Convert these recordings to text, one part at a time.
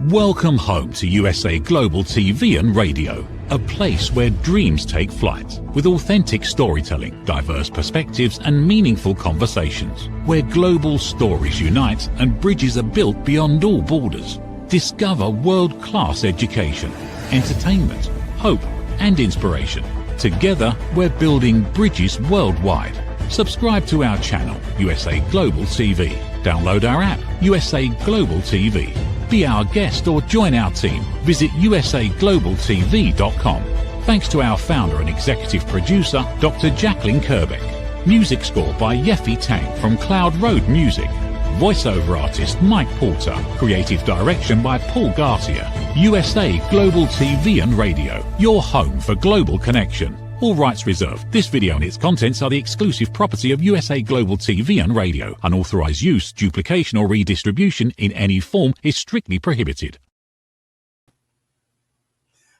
Welcome home to USA Global TV and Radio, a place where dreams take flight, with authentic storytelling, diverse perspectives and meaningful conversations, where global stories unite and bridges are built beyond all borders. Discover world-class education, entertainment, hope and inspiration. Together, we're building bridges worldwide. Subscribe to our channel, USA Global TV. Download our app, USA Global TV. Be our guest or join our team. Visit usaglobaltv.com. Thanks to our founder and executive producer, Dr. Jacqueline Kerbeck. Music score by Yeffy Tang from Cloud Road Music. Voiceover artist Mike Porter. Creative direction by Paul Garcia. USA Global TV and Radio. Your home for global connection. All rights reserved. This video and its contents are the exclusive property of USA Global TV and Radio. Unauthorized use, duplication or redistribution in any form is strictly prohibited.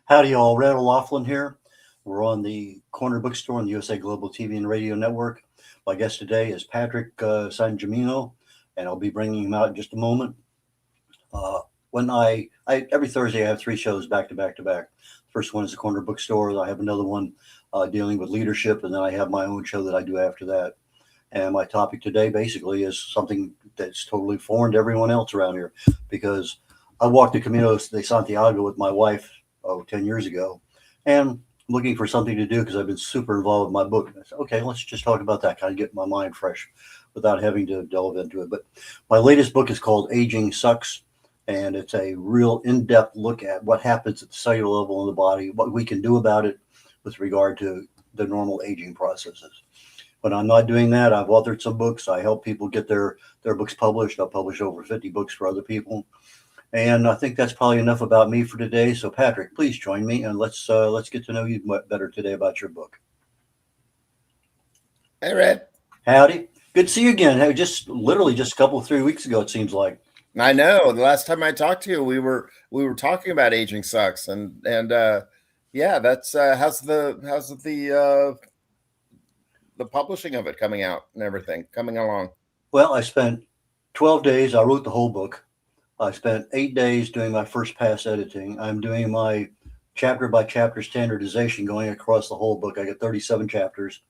Howdy all, Randall Laughlin here. We're on the Corner Bookstore on the USA Global TV and Radio Network. My guest today is Patrick Sangimino, and I'll be bringing him out in just a moment. Every Thursday I have 3 shows back to back to back. First one is the Corner Bookstore. I have another one dealing with leadership, and then I have my own show that I do after that. And my topic today basically is something that's totally foreign to everyone else around here, because I walked the Camino de Santiago with my wife 10 years ago, and looking for something to do because I've been super involved with my book. And I said, okay, let's just talk about that, kind of get my mind fresh without having to delve into it. But my latest book is called Aging Sucks, and it's a real in-depth look at what happens at the cellular level in the body, what we can do about it with regard to the normal aging processes. But I'm not doing that. I've authored some books. I help people get their books published. I've published over 50 books for other people. And I think that's probably enough about me for today. So Patrick, please join me and let's get to know you better today about your book. Hey, Red. Howdy. Good to see you again. Hey, literally just a couple, 3 weeks ago, it seems like. I know. The last time I talked to you, we were talking about Aging Sucks, and yeah, that's how's the publishing of it coming out and everything coming along? Well, I spent 12 days. I wrote the whole book. I spent 8 days doing my first pass editing. I'm doing my chapter by chapter standardization going across the whole book. I got 37 chapters,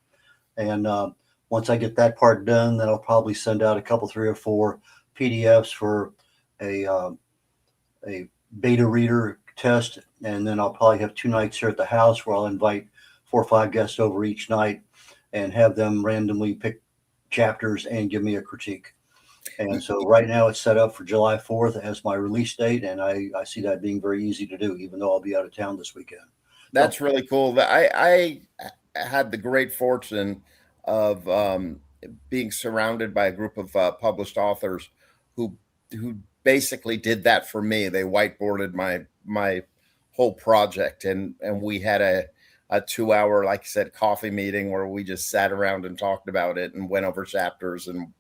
and once I get that part done, then I'll probably send out a couple, 3 or 4 PDFs for a beta reader test, and then I'll probably have 2 nights here at the house where I'll invite 4 or 5 guests over each night and have them randomly pick chapters and give me a critique. And so right now it's set up for July 4th as my release date, and I see that being very easy to do, even though I'll be out of town this weekend. That's really cool. I had the great fortune of being surrounded by a group of published authors who basically did that for me. They whiteboarded my whole project, and we had a 2-hour, like I said, coffee meeting where we just sat around and talked about it and went over chapters and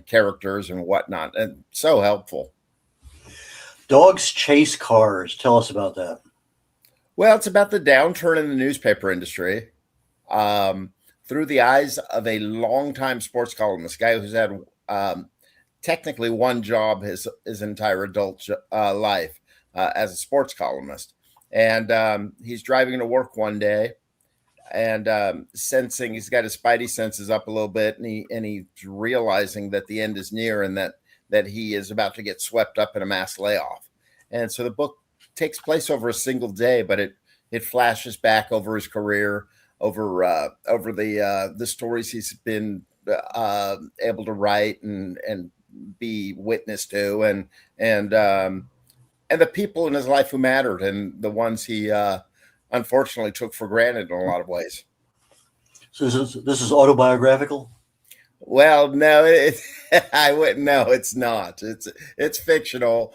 characters and whatnot, and so helpful. Dogs chase cars. Tell us about that. Well, it's about the downturn in the newspaper industry through the eyes of a longtime sports columnist, guy who's had technically one job his entire adult life as a sports columnist. And he's driving to work one day and sensing, he's got his spidey senses up a little bit, and he's realizing that the end is near and that he is about to get swept up in a mass layoff. And so the book takes place over a single day, but it flashes back over his career, over the stories he's been able to write and be witness to, and the people in his life who mattered, and the ones he unfortunately took for granted in a lot of ways. So this is autobiographical? Well, no, I wouldn't. No, it's not. It's fictional.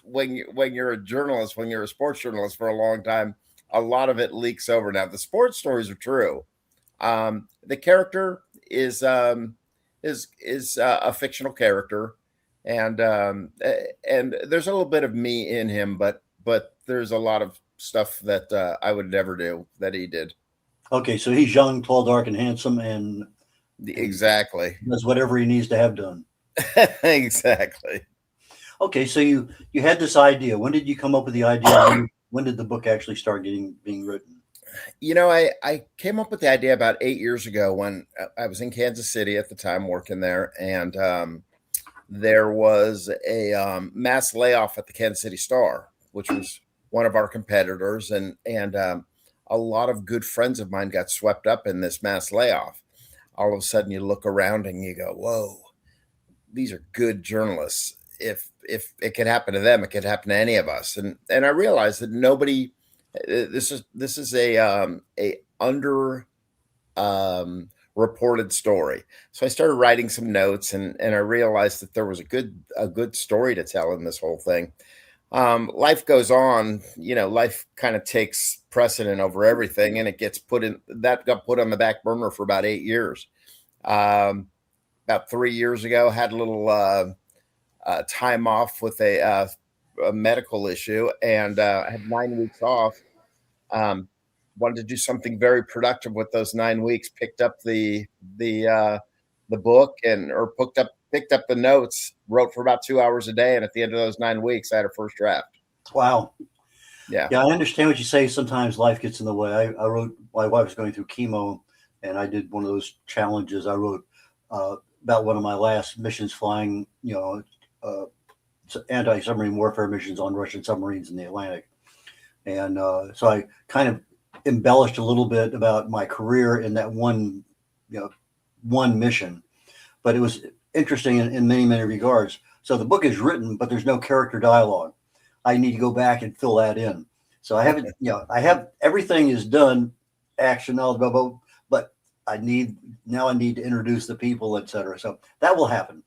When you're a journalist, when you're a sports journalist for a long time, a lot of it leaks over. Now, the sports stories are true. The character is a fictional character, and there's a little bit of me in him, but there's a lot of stuff that I would never do that he did. Okay, so he's young, tall, dark, and handsome, and exactly does whatever he needs to have done. Exactly. Okay, so you had this idea. When did you come up with the idea? When did the book actually start being written? I came up with the idea about 8 years ago when I was in Kansas City at the time working there, and there was a mass layoff at the Kansas City Star, which was one of our competitors, and a lot of good friends of mine got swept up in this mass layoff. All of a sudden, you look around and you go, "Whoa, these are good journalists. If it could happen to them, it could happen to any of us." And I realized that nobody. This is a under reported story. So I started writing some notes, and I realized that there was a good story to tell in this whole thing. Life goes on, life kind of takes precedent over everything, and it got put on the back burner for about 8 years. About 3 years ago, had a little time off with a medical issue, and I had 9 weeks off. Wanted to do something very productive with those 9 weeks. Picked up the book or picked up the notes. Wrote for about 2 hours a day, and at the end of those 9 weeks, I had a first draft. Wow. Yeah. Yeah, I understand what you say. Sometimes life gets in the way. I wrote. My wife was going through chemo, and I did one of those challenges. I wrote about one of my last missions flying. Anti-submarine warfare missions on Russian submarines in the Atlantic. And so I kind of embellished a little bit about my career in that one mission, but it was interesting in many, many regards. So the book is written, but there's no character dialogue. I need to go back and fill that in. So I haven't, I have everything is done, action, blah, blah, blah, but I need to introduce the people, etc. So that will happen.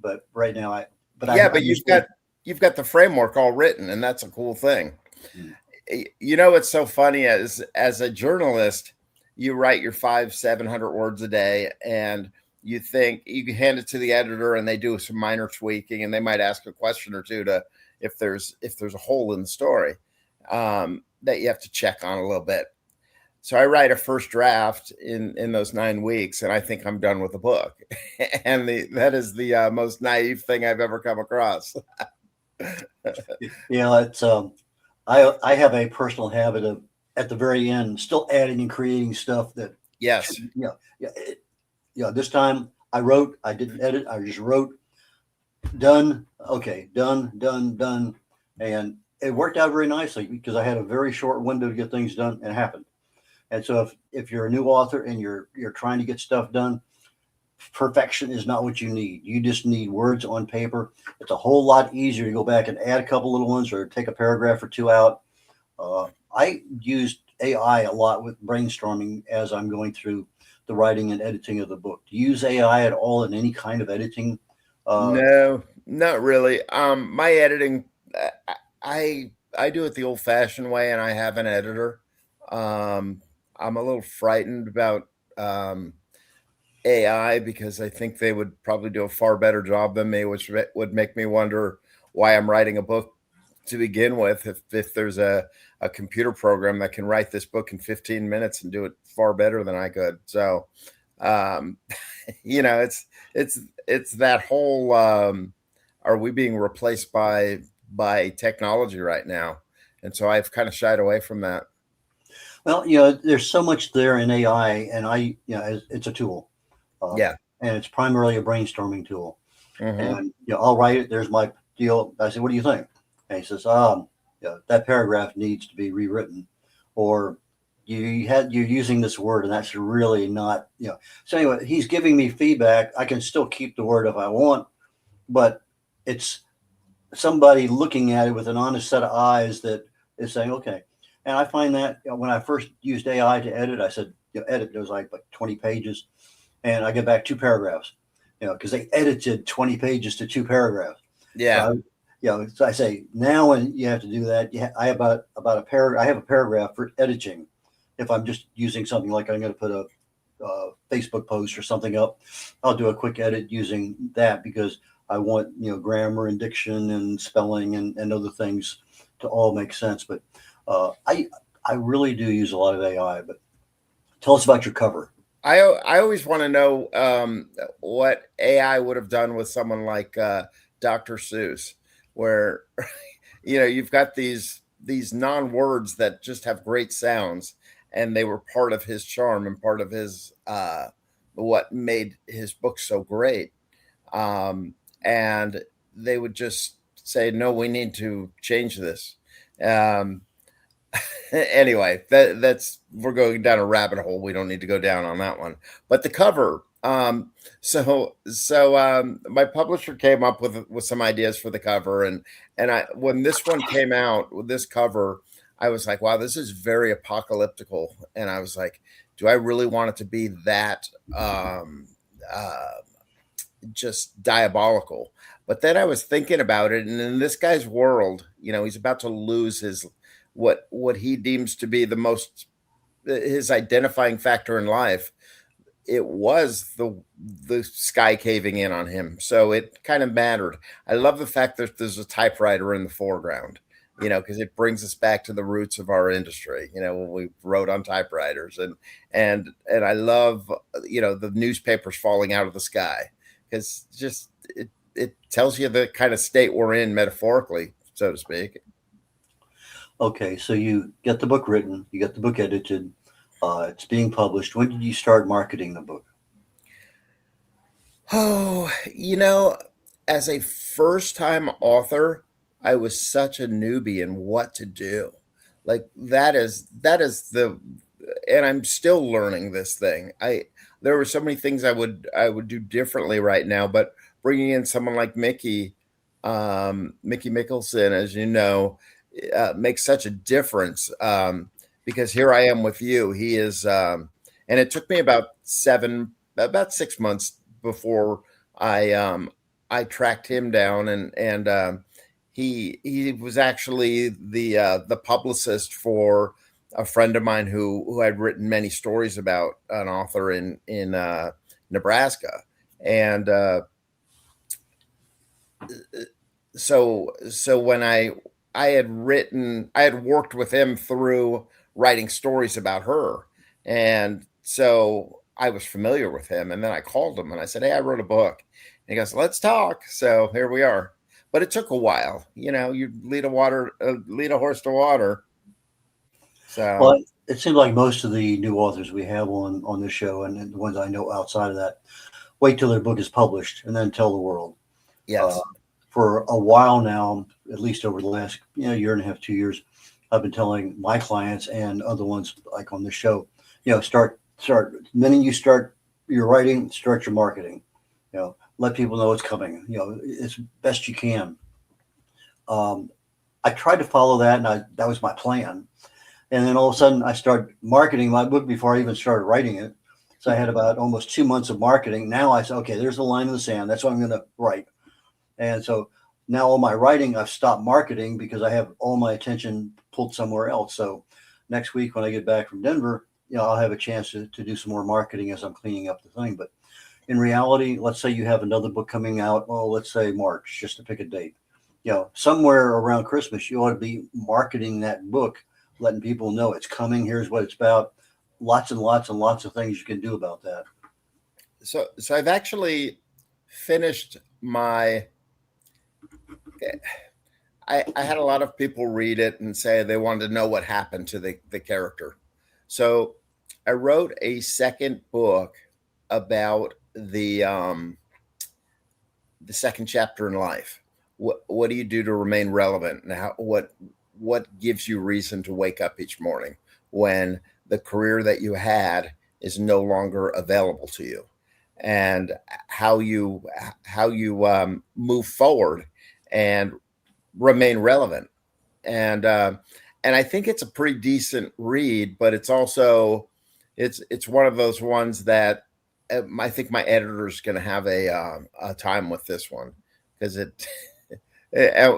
But right now, but you've got the framework all written, and that's a cool thing. It's so funny as a journalist, you write your 500-700 words a day, and you think you hand it to the editor, and they do some minor tweaking, and they might ask a question or two to if there's a hole in the story that you have to check on a little bit. So I write a first draft in those 9 weeks, and I think I'm done with the book. And that is the most naive thing I've ever come across. It's I have a personal habit of at the very end still adding and creating stuff that yes. This time I didn't edit, I just wrote, done, okay, done, and it worked out very nicely because I had a very short window to get things done, and it happened. And so if you're a new author and you're trying to get stuff done, perfection is not what you need. You just need words on paper. It's a whole lot easier to go back and add a couple little ones or take a paragraph or two out. I used AI a lot with brainstorming as I'm going through the writing and editing of the book. Do you use AI at all in any kind of editing? No, not really. My editing, I do it the old-fashioned way, and I have an editor. I'm a little frightened about AI because I think they would probably do a far better job than me, which would make me wonder why I'm writing a book to begin with. If there's a computer program that can write this book in 15 minutes and do it far better than I could. So, it's that whole, are we being replaced by technology right now? And so I've kind of shied away from that. Well, there's so much there in AI, and it's a tool. And it's primarily a brainstorming tool. Mm-hmm. And I'll write it. There's my deal. I say, what do you think? And he says, that paragraph needs to be rewritten, or you're using this word, and that's really not. So anyway, he's giving me feedback. I can still keep the word if I want, but it's somebody looking at it with an honest set of eyes that is saying, okay. And I find that when I first used AI to edit, I said, edit, there's like 20 pages. And I get back 2 paragraphs, because they edited 20 pages to 2 paragraphs. Yeah. So, so I say, now when you have to do that, I have about a paragraph. I have a paragraph for editing. If I'm just using something like I'm going to put a Facebook post or something up, I'll do a quick edit using that because I want, grammar and diction and spelling and other things to all make sense. But I really do use a lot of AI, but tell us about your cover. I always want to know what AI would have done with someone like Dr. Seuss. where you've got these non-words that just have great sounds, and they were part of his charm and part of his what made his book so great. And they would just say, no, we need to change this. um, anyway, that's we're going down a rabbit hole. We don't need to go down on that one. But the cover. My publisher came up with some ideas for the cover, and I when this one came out with this cover, I was like, wow, this is very apocalyptical. And I was like, do I really want it to be that uh, just diabolical? But then I was thinking about it, and in this guy's world, he's about to lose what he deems to be his identifying factor in life. It was the sky caving in on him, so it kind of mattered. I love the fact that there's a typewriter in the foreground, because it brings us back to the roots of our industry. When we wrote on typewriters, and I love the newspapers falling out of the sky, because just it tells you the kind of state we're in metaphorically, so to speak. Okay, so you get the book written, you get the book edited, it's being published. When did you start marketing the book? Oh, as a first time author, I was such a newbie in what to do. Like and I'm still learning this thing. There were so many things I would do differently right now, but bringing in someone like Mickey Mickelson, as you know, makes such a difference. Because here I am with you. He is, and it took me about 6 months before I tracked him down, and he was actually the publicist for a friend of mine who had written many stories about an author in Nebraska, and so when I had worked with him through writing stories about her, and so I was familiar with him. And then I called him and I said, hey, I wrote a book. And he goes, let's talk. So here we are. But it took a while. You lead a horse to water. So Well, it seems like most of the new authors we have on this show, and the ones I know outside of that, wait till their book is published and then tell the world. yes. For a while now, at least over the last year and a half, 2 years, I've been telling my clients and other ones like on this show, start. The minute you start your writing, start your marketing. Let people know it's coming. As best you can. I tried to follow that, and that was my plan. And then all of a sudden, I started marketing my book before I even started writing it. So I had about almost 2 months of marketing. Now I said, okay, there's the line in the sand. That's what I'm going to write. And so now all my writing, I've stopped marketing because I have all my attention pulled somewhere else. So next week when I get back from Denver, I'll have a chance to do some more marketing as I'm cleaning up the thing. But in reality, let's say you have another book coming out, well, let's say March, just to pick a date. Somewhere around Christmas, you ought to be marketing that book, letting people know it's coming. Here's what it's about. Lots and lots and lots of things you can do about that. So I've actually finished my I had a lot of people read it and say they wanted to know what happened to the character. So I wrote a second book about the second chapter in life. What do you do to remain relevant, and what gives you reason to wake up each morning when the career that you had is no longer available to you, and how you move forward and remain relevant. And I think it's a pretty decent read, but it's also it's one of those ones that I think my editor is going to have a time with this one, because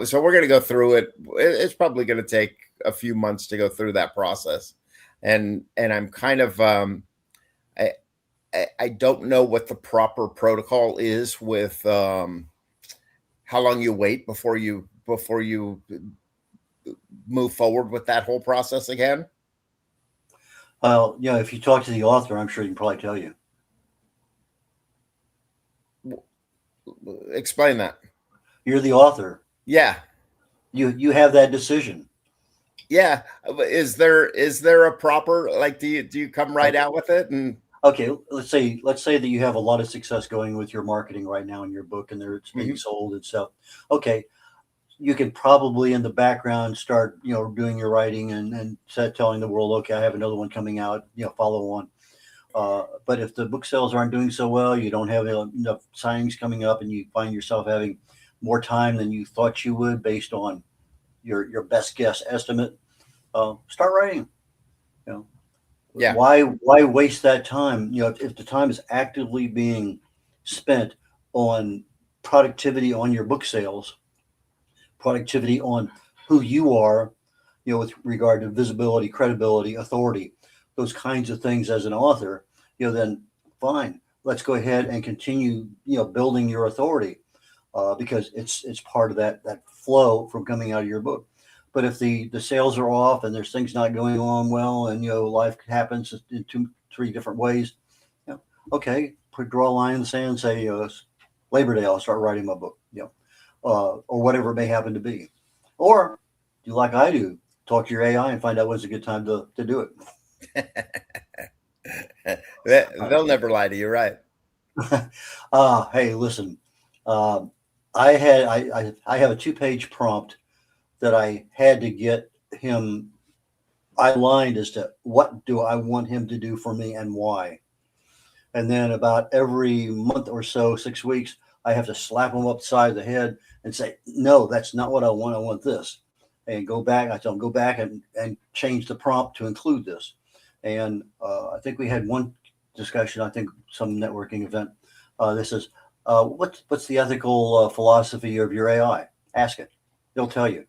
so we're going to go through it. It's probably going to take a few months to go through that process, and I'm kind of I don't know what the proper protocol is with how long you wait before you move forward with that whole process again. Well, if you talk to the author, I'm sure he can probably tell you. Explain that. You're the author. Yeah. You have that decision. Yeah. Is there a proper, like, do you come right Okay. out with it? And Okay, let's say that you have a lot of success going with your marketing right now in your book, and it's being Mhm. sold and stuff. Okay, you can probably in the background start, doing your writing and set telling the world, okay, I have another one coming out, follow on. But if the book sales aren't doing so well, you don't have enough signings coming up, and you find yourself having more time than you thought you would based on your best guess estimate, start writing. You know, Yeah. why waste that time? If the time is actively being spent on productivity on your book sales, productivity on who you are, with regard to visibility, credibility, authority, those kinds of things as an author, then fine. Let's go ahead and continue, building your authority, because it's part of that flow from coming out of your book. But if the sales are off and there's things not going on well, and life happens in two, three different ways, okay, draw a line in the sand and say, Labor Day, I'll start writing my book, or whatever it may happen to be. Or do like I do, talk to your AI and find out when's a good time to do it. They'll never lie to you, right? Hey, listen, um, I have a 2-page prompt that I had to get him. I aligned as to what do I want him to do for me and why. And then about every month or so, 6 weeks, I have to slap him upside the head and say, no, that's not what I want. I want this. And go back. I tell him, go back and change the prompt to include this. And I think we had one discussion, I think some networking event. This is, what's the ethical philosophy of your AI? Ask it. They'll tell you.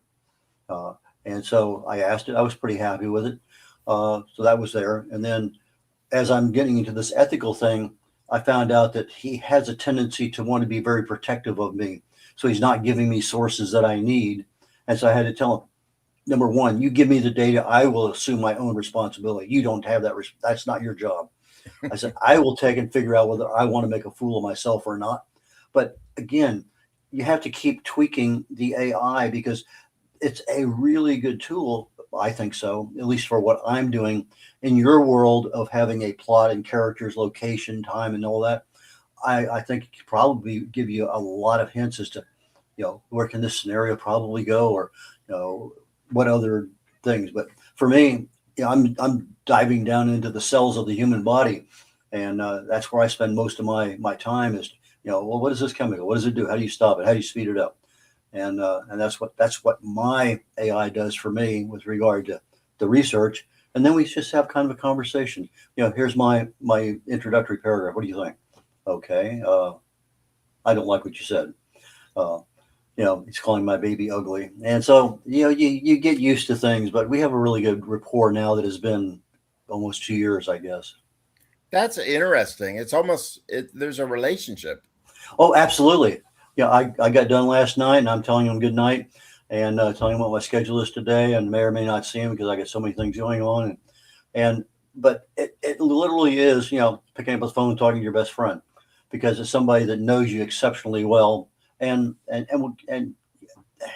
Uh, and so I asked it. I was pretty happy with it. So that was there. And then as I'm getting into this ethical thing, I found out that he has a tendency to want to be very protective of me. So he's not giving me sources that I need. And so I had to tell him, number one, you give me the data, I will assume my own responsibility. You don't have that. That's not your job. I said, I will take and figure out whether I want to make a fool of myself or not. But again, you have to keep tweaking the AI because it's a really good tool. I think so, at least for what I'm doing in your world of having a plot and characters, location, time, and all that. I think it could probably give you a lot of hints as to, where can this scenario probably go, or, what other things. But for me, I'm diving down into the cells of the human body, and that's where I spend most of my time is, well, what is this chemical? What does it do? How do you stop it? How do you speed it up? And that's what my AI does for me with regard to the research. And then we just have kind of a conversation. Here's my introductory paragraph. What do you think? Okay, I don't like what you said. Uh, he's calling my baby ugly, and so you get used to things. But we have a really good rapport now that has been almost 2 years, I guess. That's interesting. It's almost there's a relationship. Oh, absolutely. Yeah, I got done last night, and I'm telling him good night, and telling him what my schedule is today, and may or may not see him because I got so many things going on. And but it literally is, picking up the phone, talking to your best friend, because it's somebody that knows you exceptionally well. And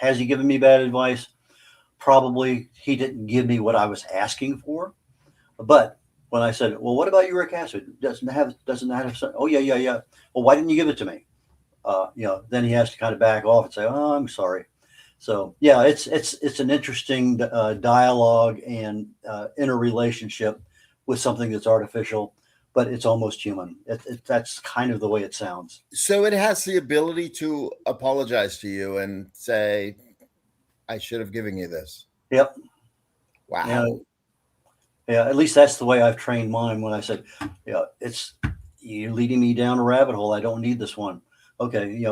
has he given me bad advice? Probably. He didn't give me what I was asking for. But when I said, well, what about uric acid? Doesn't that have some? Oh, yeah, yeah, yeah. Well, why didn't you give it to me? Then he has to kind of back off and say, "Oh, I'm sorry." So yeah, it's an interesting dialogue and interrelationship with something that's artificial, but it's almost human. That's kind of the way it sounds. So it has the ability to apologize to you and say, "I should have given you this." Yep. Yeah. Wow. Yeah. At least that's the way I've trained mine. When I said, "Yeah, it's you're leading me down a rabbit hole. I don't need this one." Okay.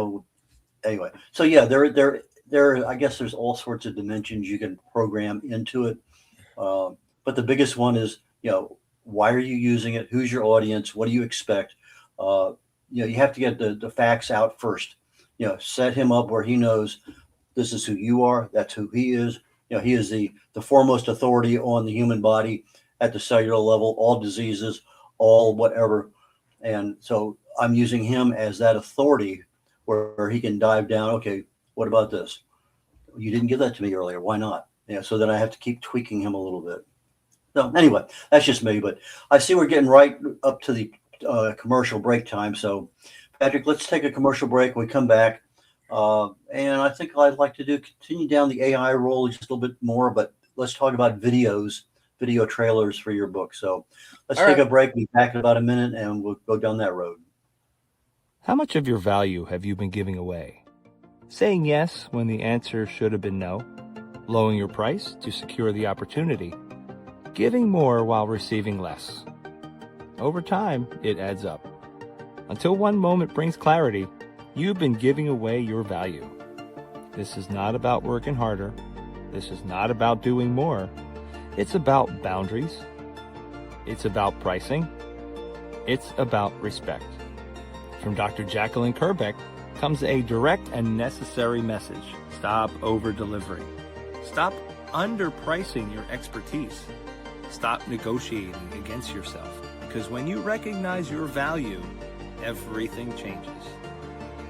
Anyway, so yeah, there. I guess there's all sorts of dimensions you can program into it, but the biggest one is, why are you using it? Who's your audience? What do you expect? Uh, you have to get the facts out first. Set him up where he knows this is who you are. That's who he is. He is the foremost authority on the human body at the cellular level, all diseases, all whatever. And so I'm using him as that authority where he can dive down. Okay, what about this? You didn't give that to me earlier. Why not? Yeah. So then I have to keep tweaking him a little bit. So anyway, that's just me. But I see we're getting right up to the commercial break time. So Patrick, let's take a commercial break. When we come back. And I think I'd like to continue down the AI role just a little bit more, but let's talk about video trailers for your book. So let's All take right. a break. Be back in about a minute and we'll go down that road. How much of your value have you been giving away? Saying yes when the answer should have been no? Lowering your price to secure the opportunity? Giving more while receiving less? Over time, it adds up. Until one moment brings clarity, you've been giving away your value. This is not about working harder. This is not about doing more. It's about boundaries. It's about pricing. It's about respect. From Dr. Jacqueline Kerbeck comes a direct and necessary message. Stop over-delivering. Stop underpricing your expertise. Stop negotiating against yourself. Because when you recognize your value, everything changes.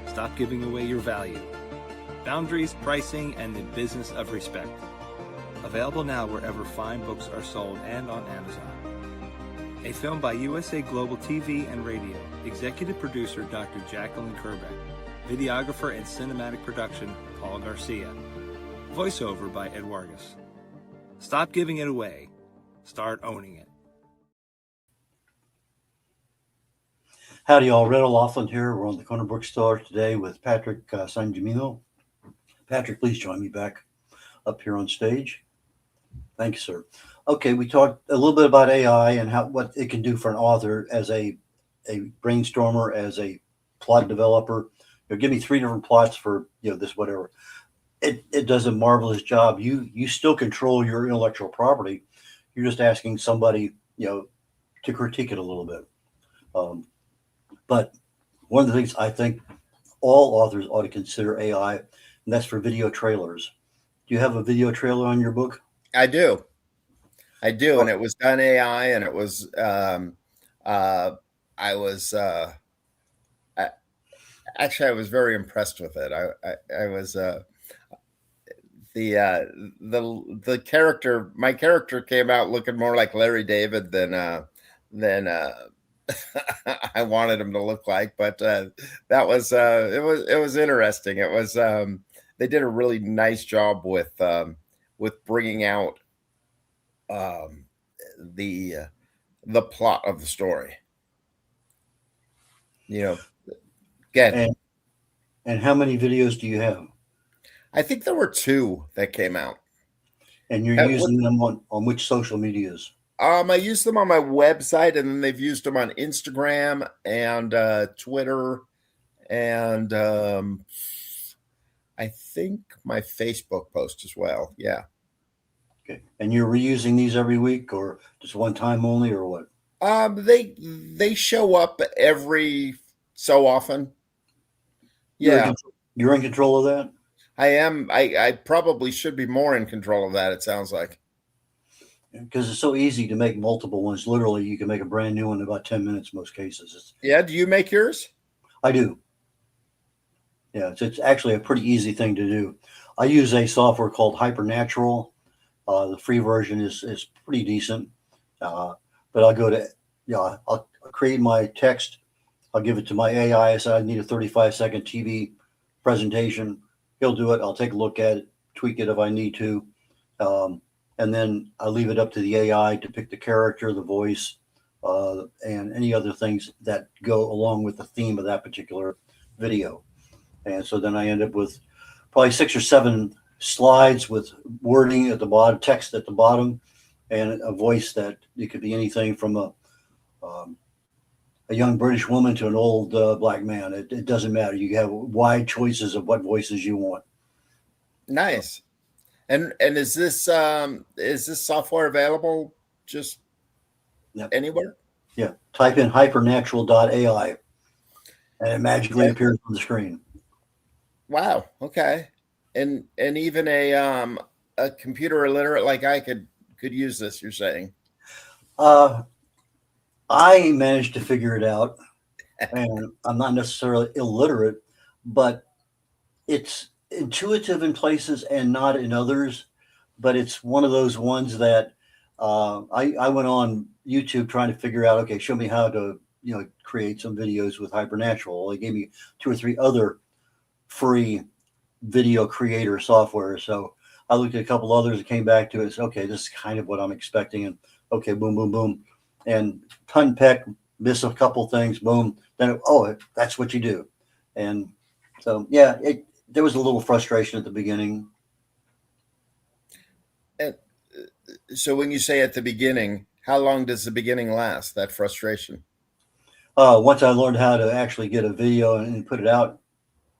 Stop giving away your value. Boundaries, pricing, and the business of respect. Available now wherever fine books are sold and on Amazon. A film by USA Global TV and Radio. Executive producer Dr. Jacqueline Kerbeck. Videographer and cinematic production Paul Garcia. Voiceover by Ed Vargas. Stop giving it away. Start owning it. Howdy, y'all. Red O'Loughlin here. We're on the Corner Bookstore today with Patrick Sangimino. Patrick, please join me back up here on stage. Thank you, sir. Okay, we talked a little bit about AI and what it can do for an author as a brainstormer, as a plot developer. Give me 3 different plots for this whatever. It does a marvelous job. You still control your intellectual property. You're just asking somebody to critique it a little bit. But one of the things I think all authors ought to consider AI, and that's for video trailers. Do you have a video trailer on your book? I do. And it was done AI, and it was I was actually I was very impressed with it. I was the character. My character came out looking more like Larry David than I wanted him to look like, but that was it was interesting. It was they did a really nice job with bringing out the plot of the story. Again. And how many videos do you have? I think there were 2 that came out. And you're using them on which social medias? I use them on my website, and then they've used them on Instagram and Twitter, and I think my Facebook post as well. Yeah. Okay. And you're reusing these every week, or just one time only, or what? They show up every so often. Yeah. You're in control of that? I am. I probably should be more in control of that, it sounds like. Because it's so easy to make multiple ones. Literally, you can make a brand new one in about 10 minutes, most cases. Yeah. Do you make yours? I do. Yeah, it's actually a pretty easy thing to do. I use a software called Hypernatural. The free version is pretty decent. But I'll go to, I'll create my text. I'll give it to my AI. I say I need a 35-second TV presentation. He'll do it. I'll take a look at it, tweak it if I need to. And then I leave it up to the AI to pick the character, the voice, and any other things that go along with the theme of that particular video. And so then I end up with probably 6 or 7 slides with wording at the bottom, text at the bottom, and a voice that it could be anything from a young British woman to an old black man. It doesn't matter. You have wide choices of what voices you want. Nice. And is this software available just anywhere? Yeah. Type in hypernatural.ai and it magically appears on the screen. Wow. Okay. And even a computer illiterate like I could use this, you're saying? I managed to figure it out, and I'm not necessarily illiterate, but it's intuitive in places and not in others, but it's one of those ones that I went on YouTube trying to figure out, okay, show me how to, create some videos with Hypernatural. They gave me two or three other free video creator software. So I looked at a couple others and came back to it. So, okay, this is kind of what I'm expecting. And okay, boom, boom, boom. And hunt and peck, miss a couple things, boom. Then, that's what you do. And so, yeah, there was a little frustration at the beginning. And so when you say at the beginning, how long does the beginning last, that frustration? Once I learned how to actually get a video and put it out,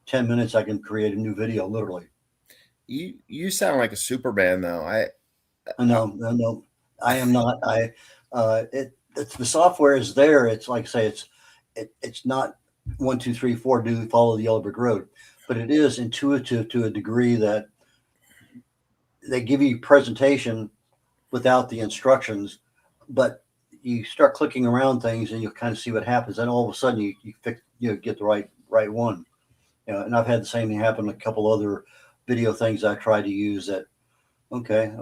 10 minutes, I can create a new video, literally. You sound like a Superman, though. No, I am not. It's the software is there. It's like say it's not 1, 2, 3, 4. Do follow the yellow brick road, but it is intuitive to a degree that they give you presentation without the instructions, but you start clicking around things and you kind of see what happens. And all of a sudden you get the right one. And I've had the same thing happen with a couple other video things I tried to use that. Okay.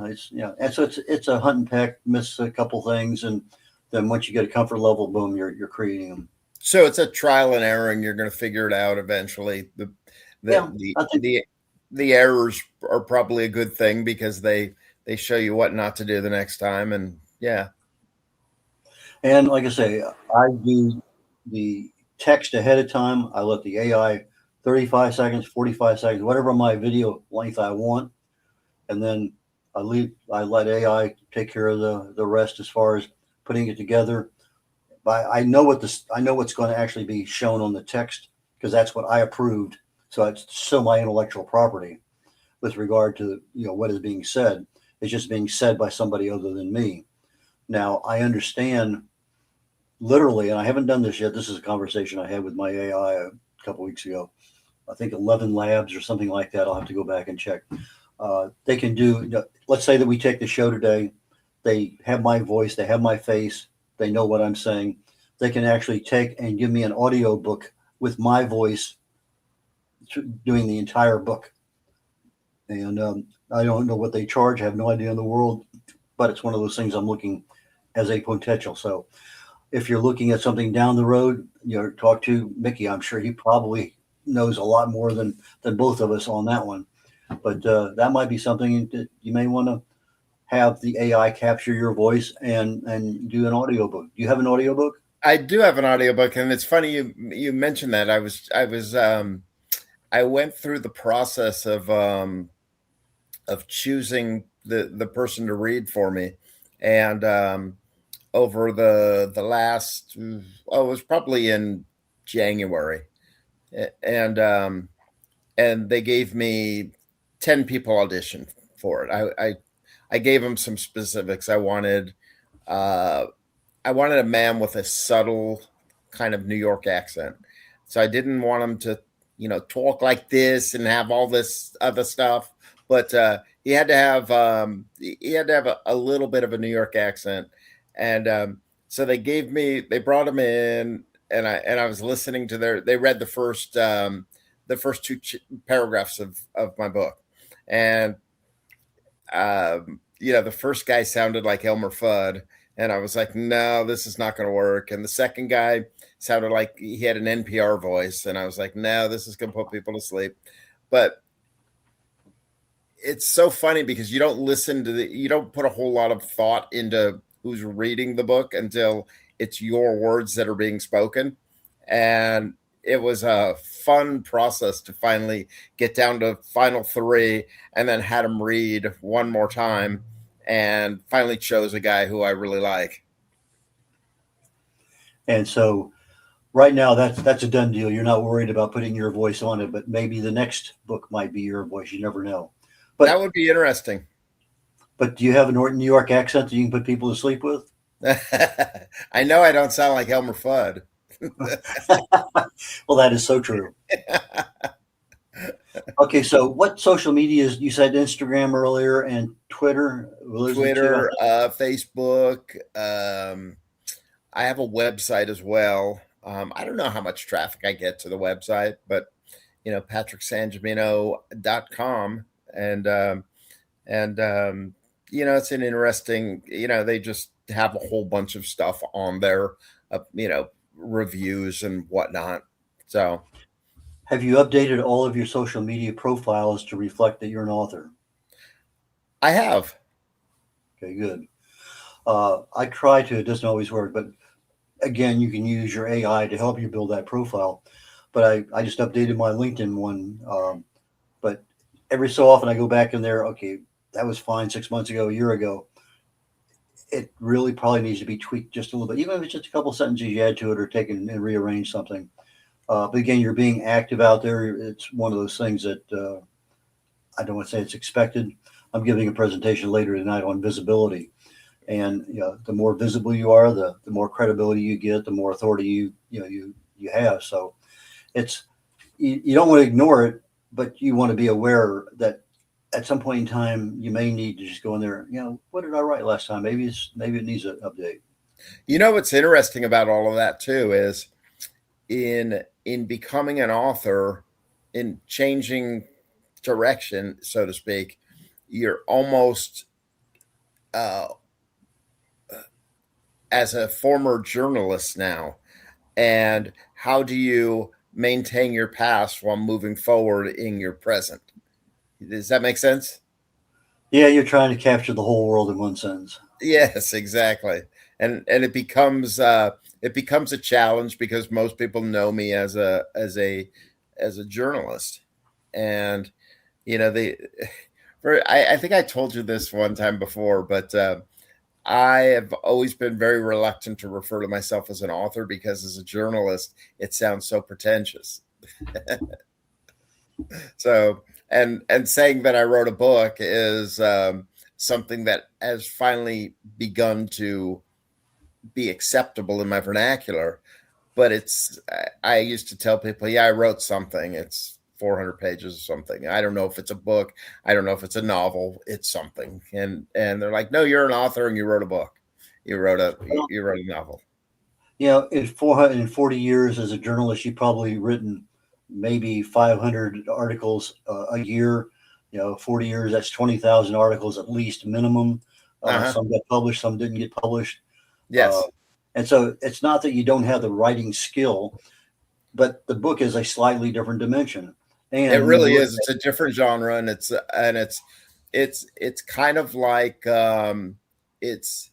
It's and so it's a hunt and peck, miss a couple things, and then once you get a comfort level, boom, you're creating them. So it's a trial and error, and you're going to figure it out eventually. The errors are probably a good thing because they show you what not to do the next time, and yeah. And like I say, I do the text ahead of time. I let the AI 35 seconds, 45 seconds, whatever my video length I want. And then I let AI take care of the rest as far as putting it together. But I know what's going to actually be shown on the text because that's what I approved. So it's still my intellectual property with regard to what is being said. It's just being said by somebody other than me. Now I understand literally, and I haven't done this yet. This is a conversation I had with my AI a couple weeks ago. I think 11 labs or something like that. I'll have to go back and check. They can do, let's say that we take the show today. They have my voice, they have my face, they know what I'm saying. They can actually take and give me an audio book with my voice doing the entire book. And I don't know what they charge. I have no idea in the world, but it's one of those things I'm looking as a potential. So if you're looking at something down the road, talk to Mickey. I'm sure he probably knows a lot more than both of us on that one. But that might be something that you may want to have the AI capture your voice and do an audiobook. Do you have an audiobook? I do have an audiobook, and it's funny you mentioned that. I went through the process of choosing the person to read for me, and over the last it was probably in January, and they gave me 10 people audition for it. I gave them some specifics. I wanted a man with a subtle kind of New York accent. So I didn't want him to, talk like this and have all this other stuff, but he had to have a little bit of a New York accent. And so they brought him in, and I was listening to they read the first two paragraphs of my book. And the first guy sounded like Elmer Fudd, and I was like, no, this is not going to work. And the second guy sounded like he had an NPR voice, and I was like, no, this is going to put people to sleep. But it's so funny because you don't put a whole lot of thought into who's reading the book until it's your words that are being spoken. And it was a fun process to finally get down to final 3 and then had him read one more time and finally chose a guy who I really like. And so right now that's a done deal. You're not worried about putting your voice on it, but maybe the next book might be your voice. You never know. But that would be interesting. But do you have a New York accent that you can put people to sleep with? I know I don't sound like Elmer Fudd. Well, that is so true. Okay, so what social medias? You said Instagram earlier and Twitter. Twitter, Facebook. I have a website as well. I don't know how much traffic I get to the website, but patricksangimino.com. And it's an interesting, they just have a whole bunch of stuff on there, reviews and whatnot. So, Have you updated all of your social media profiles to reflect that you're an author? I have. Okay, good. I try to. It doesn't always work, but again, you can use your AI to help you build that profile. But I just updated my LinkedIn one. But every so often I go back in there. Okay, that was fine 6 months ago, a year ago. It really probably needs to be tweaked just a little bit, even if it's just a couple sentences you add to it or take it and rearrange something. But again, you're being active out there. It's one of those things that I don't want to say it's expected. I'm giving a presentation later tonight on visibility. And the more visible you are, the more credibility you get, the more authority you have. So you don't want to ignore it, but you want to be aware that at some point in time you may need to just go in there. What did I write last time? Maybe it needs an update. What's interesting about all of that too is in becoming an author, in changing direction, so to speak, you're almost as a former journalist now. And how do you maintain your past while moving forward in your present? Does that make sense? Yeah, you're trying to capture the whole world in one sentence. Yes, exactly. And it becomes a challenge because most people know me as a journalist. And I think I told you this one time before, but I have always been very reluctant to refer to myself as an author because as a journalist, it sounds so pretentious. So, and saying that I wrote a book is something that has finally begun to be acceptable in my vernacular. But I used to tell people, yeah, I wrote something. It's 400 pages or something. I don't know if it's a book. I don't know if it's a novel. It's something. And they're like, no, you're an author and you wrote a book. You wrote a novel. In 440 years as a journalist, you've probably written maybe 500 articles a year. 40 years, that's 20,000 articles at least minimum. Some got published, some didn't get published. Yes. And so it's not that you don't have the writing skill, but the book is a slightly different dimension. And it really is. It's a different genre, and it's kind of like it's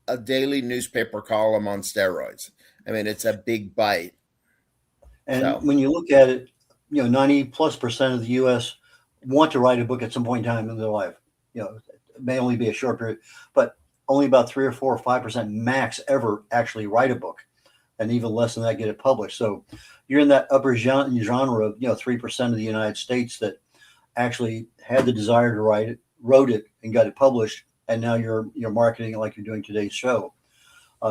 a daily newspaper column on steroids. I mean, it's a big bite. And when you look at it, 90+% of the U.S. want to write a book at some point in time in their life. It may only be a short period, but only about 3 or 4 or 5% max ever actually write a book, and even less than that get it published. So you're in that upper genre of 3% of the United States that actually had the desire to write it, wrote it, and got it published, and now you're marketing it like you're doing today's show.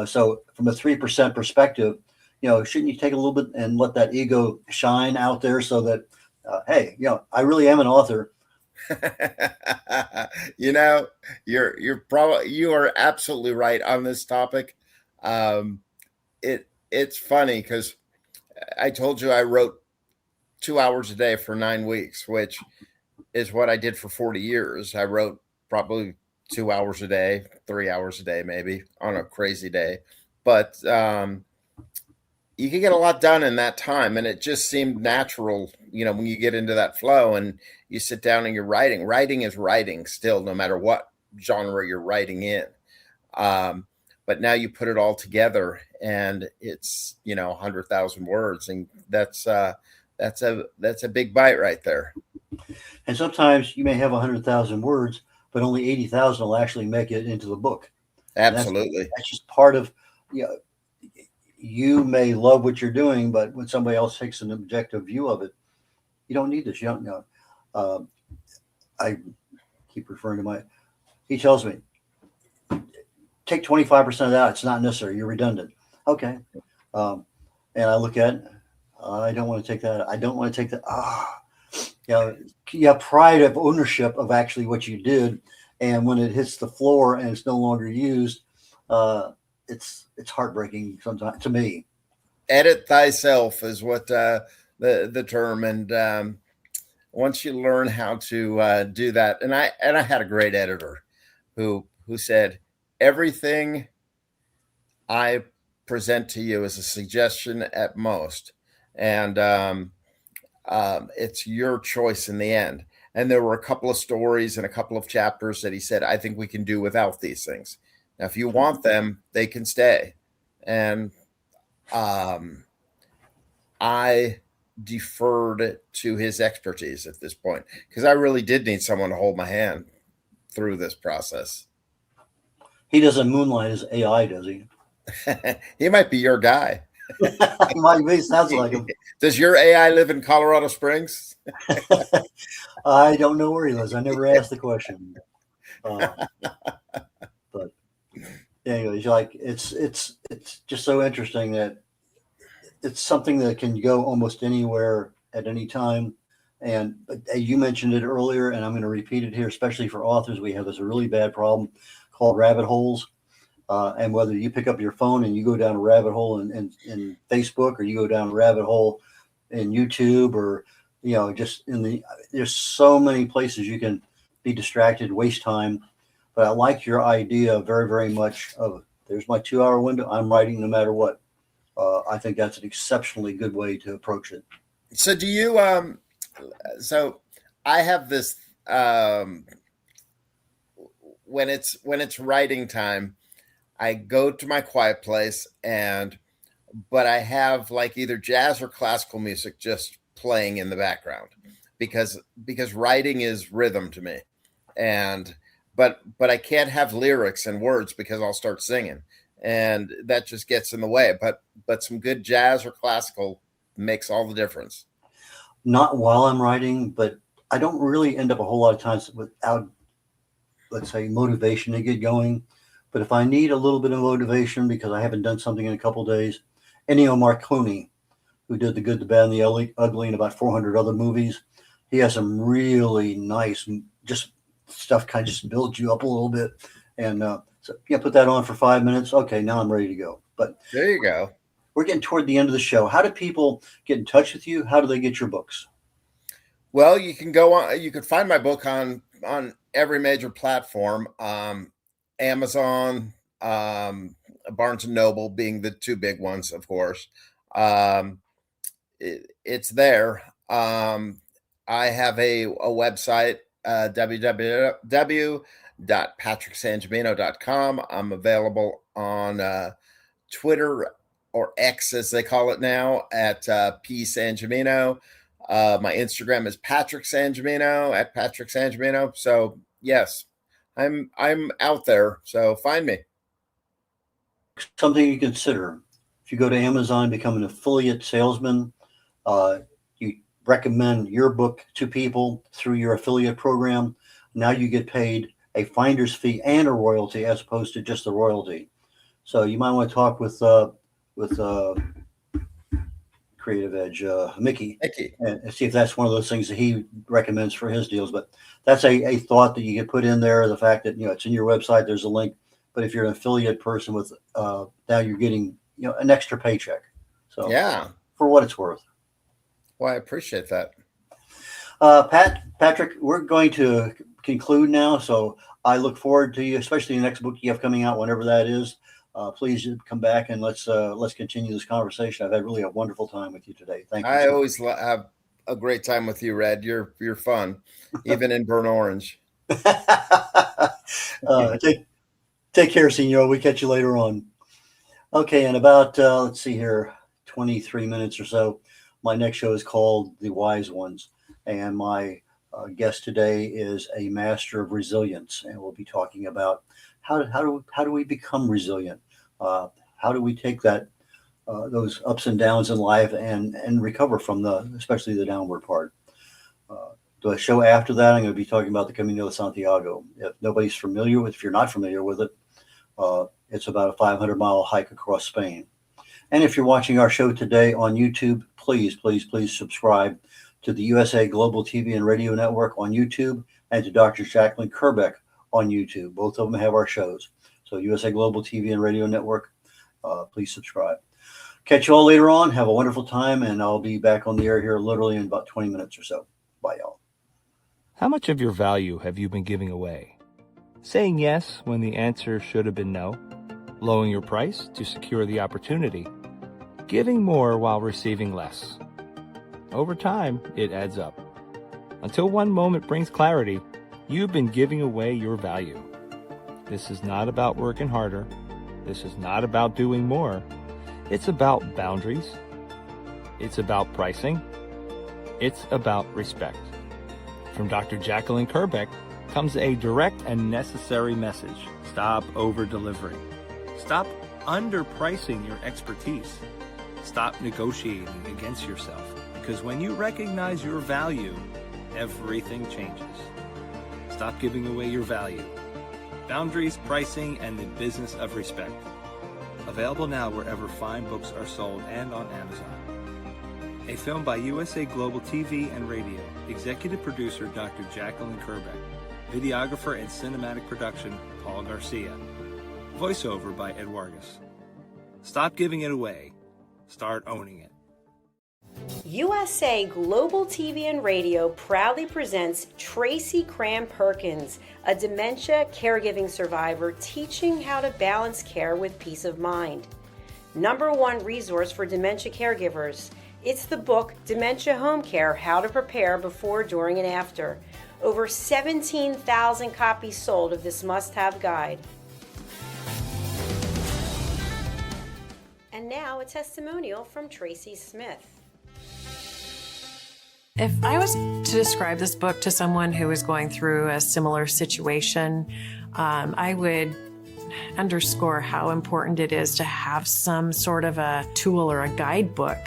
So from a 3% perspective, shouldn't you take a little bit and let that ego shine out there so that, hey, I really am an author. You are absolutely right on this topic. It's funny because I told you I wrote 2 hours a day for 9 weeks, which is what I did for 40 years. I wrote probably 2 hours a day, 3 hours a day, maybe on a crazy day. But you can get a lot done in that time. And it just seemed natural, when you get into that flow and you sit down and you're writing. Writing is writing still, no matter what genre you're writing in. But now you put it all together and it's, 100,000 words. And that's a big bite right there. And sometimes you may have 100,000 words, but only 80,000 will actually make it into the book. Absolutely. That's just part of, you may love what you're doing, but when somebody else takes an objective view of it, you don't need this. You don't know. I keep referring to he tells me, take 25% of that. It's not necessary. You're redundant. Okay. And I look at it. I don't want to take that. I don't want to take that. You have pride of ownership of actually what you did. And when it hits the floor and it's no longer used, it's heartbreaking sometimes to me. Edit thyself is what the term. And once you learn how to do that, and I had a great editor who said everything I present to you is a suggestion at most, and it's your choice in the end. And there were a couple of stories and a couple of chapters that he said, I think we can do without these things. Now, if you want them, they can stay. And I deferred to his expertise at this point because I really did need someone to hold my hand through this process. He doesn't moonlight as AI, does he? He might be your guy. He might be. Sounds like him. Does your AI live in Colorado Springs? I don't know where he lives. I never asked the question. But anyways, like it's just so interesting that it's something that can go almost anywhere at any time. And you mentioned it earlier, and I'm going to repeat it here, especially for authors. We have this really bad problem called rabbit holes. And whether you pick up your phone and you go down a rabbit hole in Facebook, or you go down a rabbit hole in YouTube, or, just there's so many places you can be distracted, waste time. But I like your idea very, very much of there's my 2-hour window. I'm writing no matter what. I think that's an exceptionally good way to approach it. So do you, so I have this, when it's writing time, I go to my quiet place but I have like either jazz or classical music just playing in the background because writing is rhythm to me. But I can't have lyrics and words because I'll start singing and that just gets in the way. But some good jazz or classical makes all the difference. Not while I'm writing, but I don't really end up a whole lot of times without, let's say, motivation to get going. But if I need a little bit of motivation because I haven't done something in a couple of days, Ennio Morricone, who did The Good, the Bad, and the Ugly and about 400 other movies, he has some really nice, just stuff kind of just builds you up a little bit. And so put that on for 5 minutes. Okay, now I'm ready to go. But there you go. We're getting toward the end of the show. How do people get in touch with you? How do they get your books? Well, you can go on. You can find my book on every major platform. Amazon, Barnes and Noble being the two big ones, of course. It's there. I have a website, www.patricksangimino.com. I'm available on Twitter, or X as they call it now, at P Sangimino. My Instagram is Patrick Sangimino, at Patrick Sangimino. So yes, I'm out there. So find me. Something you consider. If you go to Amazon, become an affiliate salesman, you recommend your book to people through your affiliate program. Now you get paid a finder's fee and a royalty as opposed to just the royalty. So you might want to talk with Creative Edge, Mickey, and see if that's one of those things that he recommends for his deals. But that's a thought that you can put in there. The fact that, it's in your website, there's a link. But if you're an affiliate person with, now you're getting, an extra paycheck. So yeah, for what it's worth. Well, I appreciate that. Patrick, we're going to conclude now. So I look forward to you, especially the next book you have coming out, whenever that is. Please come back and let's continue this conversation. I've had really a wonderful time with you today. Thank you. I always have a great time with you, Red. You're fun, even in burnt orange. Take care, Senor. We catch you later on. Okay, in about let's see here, 23 minutes or so, my next show is called The Wise Ones, and my guest today is a master of resilience, and we'll be talking about how do we become resilient? How do we take that those ups and downs in life and recover from especially the downward part? The show after that, I'm going to be talking about the Camino de Santiago. If you're not familiar with it, it's about a 500-mile hike across Spain. And if you're watching our show today on YouTube, please, please, please subscribe to the USA Global TV and Radio Network on YouTube and to Dr. Jacqueline Kerbeck on YouTube. Both of them have our shows. So USA Global TV and Radio Network, please subscribe. Catch you all later on. Have a wonderful time, and I'll be back on the air here literally in about 20 minutes or so. Bye, y'all. How much of your value have you been giving away? Saying yes when the answer should have been no, lowering your price to secure the opportunity, giving more while receiving less. Over time, it adds up. Until one moment brings clarity, you've been giving away your value. This is not about working harder. This is not about doing more. It's about boundaries. It's about pricing. It's about respect. From Dr. Jacqueline Kerbeck comes a direct and necessary message. Stop over-delivering. Stop underpricing your expertise. Stop negotiating against yourself. Because when you recognize your value, everything changes. Stop giving away your value. Boundaries, pricing, and the business of respect. Available now wherever fine books are sold and on Amazon. A film by USA Global TV and Radio. Executive producer Dr. Jacqueline Kerbeck. Videographer and cinematic production Paul Garcia. Voiceover by Ed Wargas. Stop giving it away. Start owning it. USA Global TV and Radio proudly presents Tracy Cram Perkins, a dementia caregiving survivor teaching how to balance care with peace of mind. #1 resource for dementia caregivers. It's the book Dementia Home Care: How to Prepare Before, During, and After. Over 17,000 copies sold of this must-have guide. And now a testimonial from Tracy Smith. If I was to describe this book to someone who is going through a similar situation, I would underscore how important it is to have some sort of a tool or a guidebook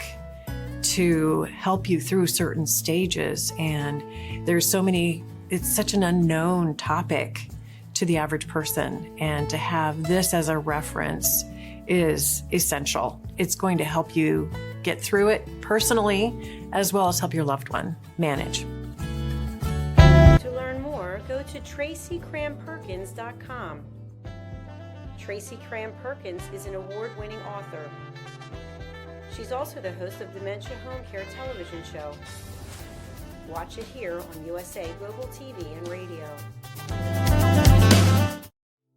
to help you through certain stages. And there's so many, it's such an unknown topic to the average person. And to have this as a reference is essential. It's going to help you get through it personally, as well as help your loved one manage. To learn more, go to TracyCramPerkins.com. Tracy Cram Perkins is an award-winning author. She's also the host of Dementia Home Care television show. Watch it here on USA Global TV and Radio.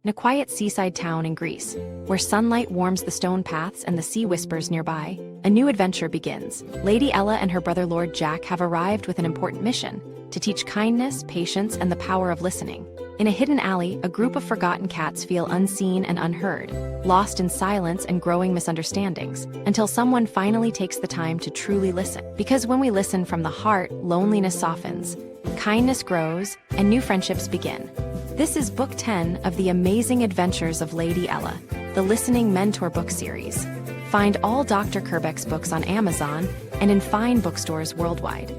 In a quiet seaside town in Greece, where sunlight warms the stone paths and the sea whispers nearby, a new adventure begins. Lady Ella and her brother Lord Jack have arrived with an important mission: to teach kindness, patience, and the power of listening. In a hidden alley, a group of forgotten cats feel unseen and unheard, lost in silence and growing misunderstandings, until someone finally takes the time to truly listen. Because when we listen from the heart, loneliness softens, kindness grows, and new friendships begin. This is Book 10 of The Amazing Adventures of Lady Ella, the Listening Mentor book series. Find all Dr. Kerbeck's books on Amazon and in fine bookstores worldwide.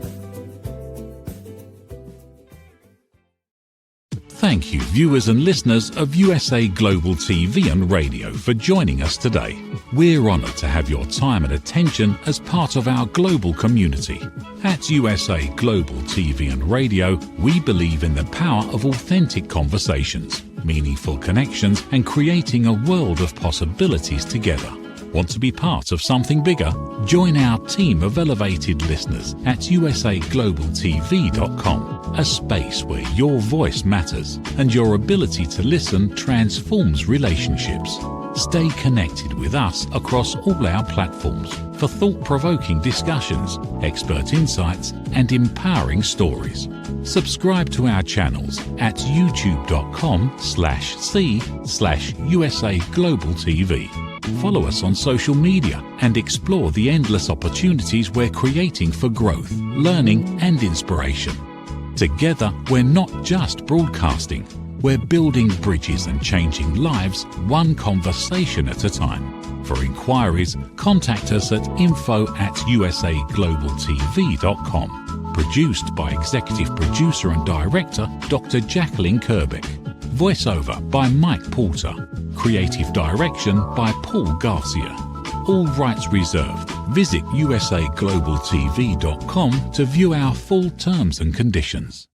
Thank you, viewers and listeners of USA Global TV and Radio, for joining us today. We're honoured to have your time and attention as part of our global community. At USA Global TV and Radio, we believe in the power of authentic conversations, meaningful connections, and creating a world of possibilities together. Want to be part of something bigger? Join our team of elevated listeners at usaglobaltv.com, a space where your voice matters and your ability to listen transforms relationships. Stay connected with us across all our platforms for thought-provoking discussions, expert insights, and empowering stories. Subscribe to our channels at youtube.com/c/USA Global TV. Follow us on social media and explore the endless opportunities we're creating for growth, learning, and inspiration. Together, we're not just broadcasting, we're building bridges and changing lives one conversation at a time. For inquiries, contact us at info@usaglobaltv.com. Produced by Executive Producer and Director Dr. Jacqueline Kerbeck. Voiceover by Mike Porter. Creative direction by Paul Garcia. All rights reserved. Visit usaglobaltv.com to view our full terms and conditions.